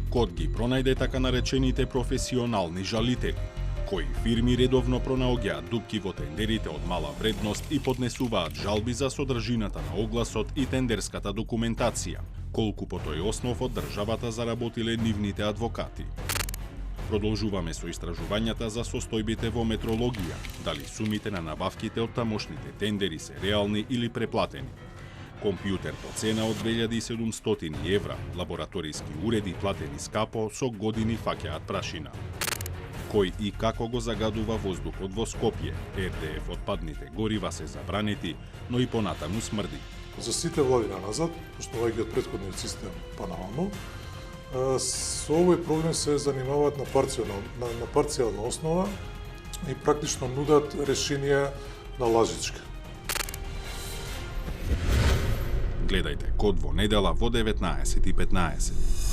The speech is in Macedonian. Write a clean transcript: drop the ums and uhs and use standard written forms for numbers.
Код ги пронајде така наречените професионални жалители, кои фирми редовно пронаоѓаат дупки во тендерите од мала вредност и поднесуваат жалби за содржината на огласот и тендерската документација, колку по тој основ од државата заработиле нивните адвокати. Продолжуваме со истражувањата за состојбите во метрологија, дали сумите на набавките од тамошните тендери се реални или преплатени. Компјутер по цена од 2700 евра, лабораториски уреди платени скапо со години фаќаат прашина. Кој и како го загадува воздухот во Скопје, РДФ отпадните горива се забранети, но и понатаму смрди. За сите влади назад, почнувајќи од претходниот систем па наваму, со овој проблем се занимаваат на парцијална основа и практично нудат решенија на лажичка. Гледајте Код во недела во 19:15.